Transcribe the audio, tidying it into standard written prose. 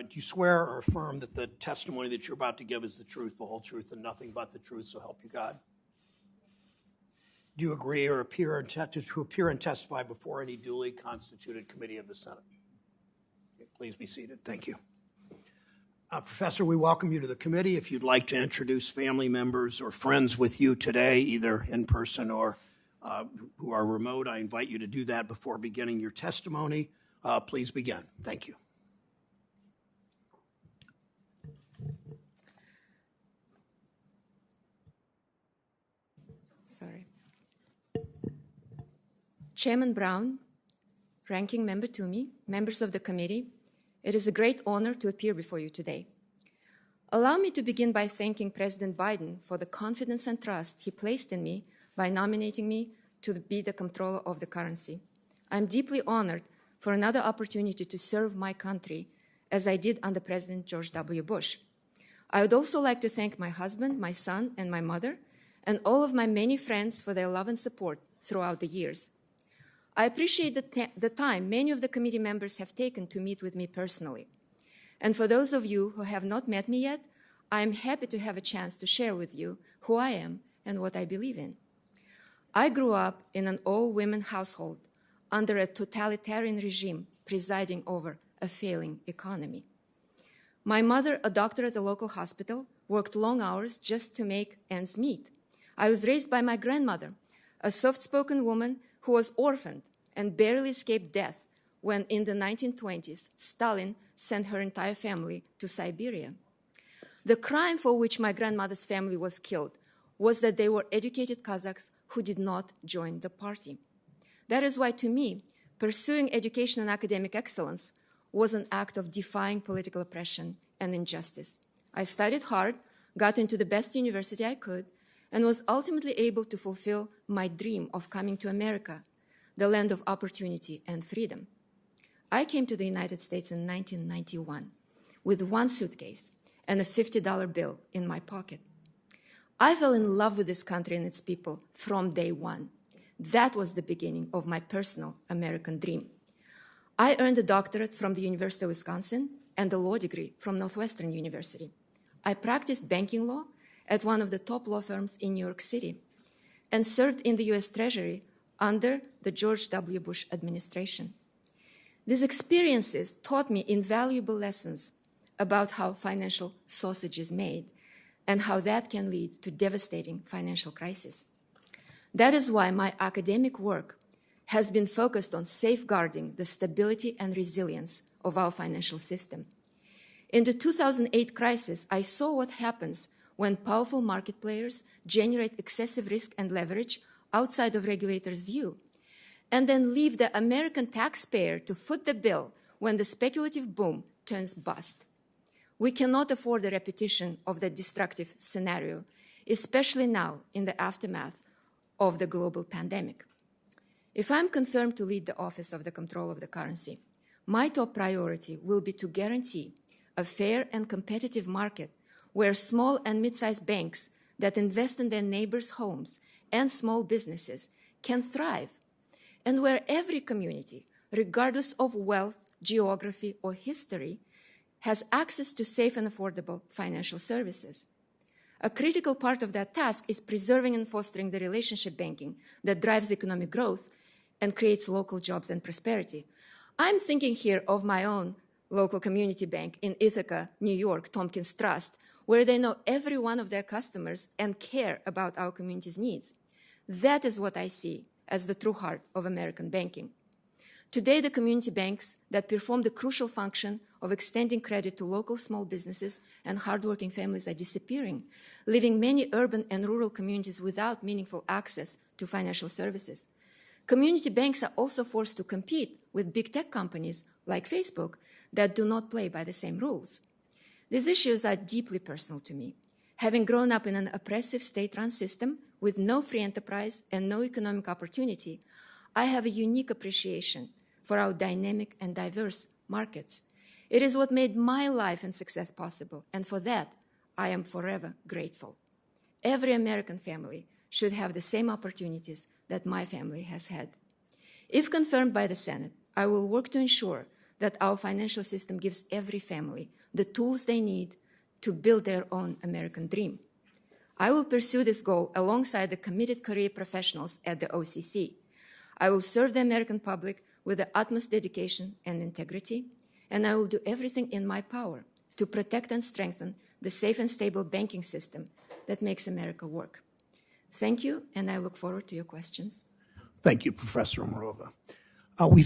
Do you swear or affirm that the testimony that you're about to give is the truth, the whole truth, and nothing but the truth, so help you God? Do you agree or appear and testify before any duly constituted committee of the Senate? Okay, please be seated. Thank you. Professor, we welcome you to the committee. If you'd like to introduce family members or friends with you today, either in person or who are remote, I invite you to do that before beginning your testimony. Please begin. Thank you. Sorry. Chairman Brown, Ranking Member Toomey, members of the committee, it is a great honor to appear before you today. Allow me to begin by thanking President Biden for the confidence and trust he placed in me by nominating me to be the Comptroller of the currency. I'm deeply honored for another opportunity to serve my country as I did under President George W. Bush. I would also like to thank my husband, my son, and my mother, and all of my many friends for their love and support throughout the years. I appreciate the time many of the committee members have taken to meet with me personally. And for those of you who have not met me yet, I am happy to have a chance to share with you who I am and what I believe in. I grew up in an all-women household under a totalitarian regime presiding over a failing economy. My mother, a doctor at a local hospital, worked long hours just to make ends meet. I was raised by my grandmother, a soft-spoken woman who was orphaned and barely escaped death when in the 1920s, Stalin sent her entire family to Siberia. The crime for which my grandmother's family was killed was that they were educated Kazakhs who did not join the party. That is why, to me, pursuing education and academic excellence was an act of defying political oppression and injustice. I studied hard, got into the best university I could, and was ultimately able to fulfill my dream of coming to America, the land of opportunity and freedom. I came to the United States in 1991 with one suitcase and a $50 bill in my pocket. I fell in love with this country and its people from day one. That was the beginning of my personal American dream. I earned a doctorate from the University of Wisconsin and a law degree from Northwestern University. I practiced banking law at one of the top law firms in New York City and served in the U.S. Treasury under the George W. Bush administration. These experiences taught me invaluable lessons about how financial sausage is made and how that can lead to devastating financial crises. That is why my academic work has been focused on safeguarding the stability and resilience of our financial system. In the 2008 crisis, I saw what happens when powerful market players generate excessive risk and leverage outside of regulators' view, and then leave the American taxpayer to foot the bill when the speculative boom turns bust. We cannot afford a repetition of that destructive scenario, especially now in the aftermath of the global pandemic. If I'm confirmed to lead the office of the Comptroller of the currency, my top priority will be to guarantee a fair and competitive market where small and mid-sized banks that invest in their neighbors' homes and small businesses can thrive, and where every community, regardless of wealth, geography, or history, has access to safe and affordable financial services. A critical part of that task is preserving and fostering the relationship banking that drives economic growth and creates local jobs and prosperity. I'm thinking here of my own local community bank in Ithaca, New York, Tompkins Trust, where they know every one of their customers and care about our community's needs. That is what I see as the true heart of American banking. Today, the community banks that perform the crucial function of extending credit to local small businesses and hardworking families are disappearing, leaving many urban and rural communities without meaningful access to financial services. Community banks are also forced to compete with big tech companies like Facebook that do not play by the same rules. These issues are deeply personal to me. Having grown up in an oppressive state-run system with no free enterprise and no economic opportunity, I have a unique appreciation for our dynamic and diverse markets. It is what made my life and success possible, and for that, I am forever grateful. Every American family should have the same opportunities that my family has had. If confirmed by the Senate, I will work to ensure that our financial system gives every family the tools they need to build their own American dream. I will pursue this goal alongside the committed career professionals at the OCC. I will serve the American public with the utmost dedication and integrity, and I will do everything in my power to protect and strengthen the safe and stable banking system that makes America work. Thank you, and I look forward to your questions. Thank you, Professor Omarova. We've